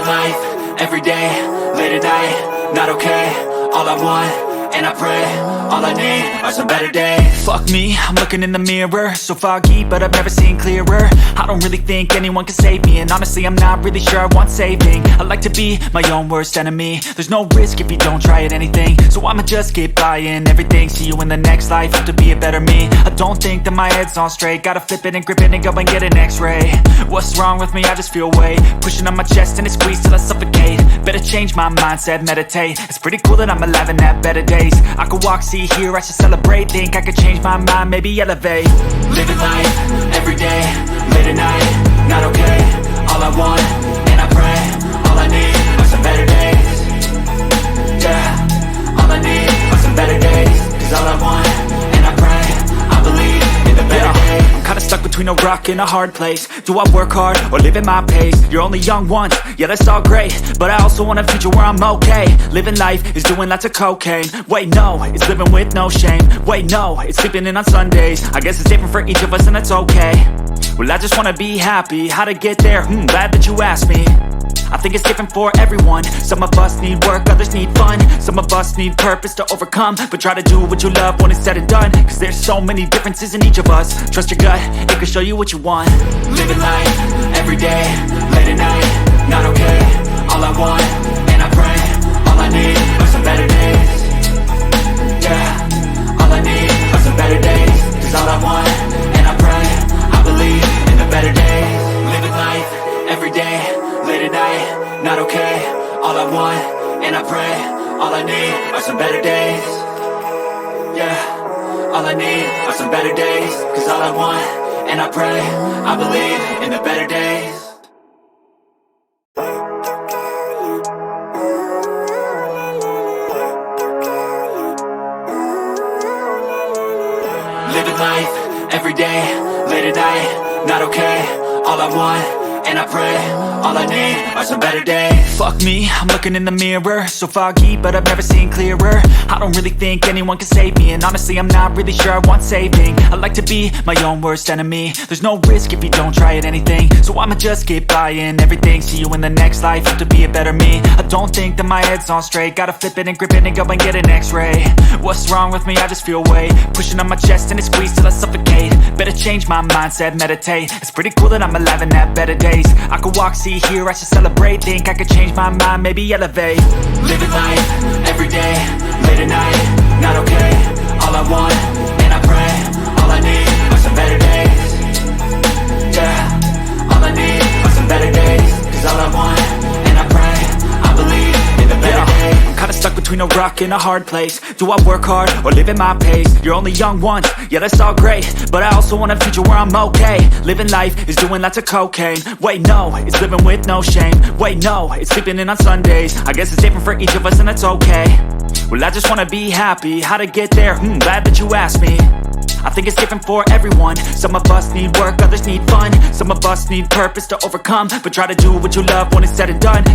life, everyday, late at night, not okay. All I want, and I pray, all I need are some better days. Fuck me, I'm looking in the mirror, so foggy, but I've never seen clearer. I don't really think anyone can save me, and honestly I'm not really sure I want saving. I like to be my own worst enemy. There's no risk if you don't try at anything, so I'ma just keep buying everything. See you in the next life, have to be a better me. I don't think that my head's on straight, gotta flip it and grip it and go and get an x-ray. What's wrong with me? I just feel weight pushing on my chest and it squeezes till I suffocate. Better change my mindset, meditate. It's pretty cool that I'm alive and have better days. I could walk, see, hear, I should celebrate. Think I could change my mind, maybe elevate. Living life, everyday, late at night, not okay. All I want, and I pray, all I need are some better days. Yeah, all I need are some better days. Cause all I want, and I pray, I believe in the better days. I'm kinda stuck between a rock and a hard place. Do I work hard or live at my pace? You're only young once, yeah that's all great, but I also want a future where I'm okay. Living life is doing lots of cocaine. Wait no, it's living with no shame. Wait no, it's sleeping in on Sundays. I guess it's different for each of us and that's okay. Well I just wanna be happy, how to get there? Glad that you asked me. I think it's different for everyone. Some of us need work, others need fun. Some of us need purpose to overcome. But try to do what you love when it's said and done, cause there's so many differences in each of us. Trust your gut, it can show you what you want. Living life, everyday, late at night, not okay. All I want, and I pray, all I need are some better days. Yeah, all I need are some better days. Cause all I want, and I pray, I believe in the better days. Living life, everyday, late at night, not okay. All I want, and I pray, all I need are some better days. Yeah, all I need are some better days. Cause all I want, and I pray, I believe in the better days. Living life, everyday, late at night, not okay. All I want, and I pray, all I need are some better days. Fuck me, I'm looking in the mirror, so foggy, but I've never seen clearer. I don't really think anyone can save me, and honestly I'm not really sure I want saving. I like to be my own worst enemy. There's no risk if you don't try at anything, so I'ma just keep buying everything. See you in the next life, have to be a better me. I don't think that my head's on straight, gotta flip it and grip it and go and get an x-ray. What's wrong with me? I just feel weight pushing on my chest and it squeezes till I suffocate. Better change my mindset, meditate. It's pretty cool that I'm alive and have better days. I could walk, see, hear, I should celebrate. Think I could change my mind, maybe elevate. Living life, everyday, late at night, not okay. All I want, and I pray, all I need are some better days. Yeah, all I need are some better days. Cause all I want, and I pray, I believe in the better days. I'm kinda stuck between a rock and a hard place. Do I work hard or live at my pace? You're only young once, yeah that's all great, but I also want a future where I'm okay. Living life is doing lots of cocaine. Wait no, it's living with no shame. Wait no, it's sleeping in on Sundays. I guess it's different for each of us and that's okay. Well I just wanna be happy, how to get there? Glad that you asked me. I think it's different for everyone. Some of us need work, others need fun. Some of us need purpose to overcome. But try to do what you love when it's said and done.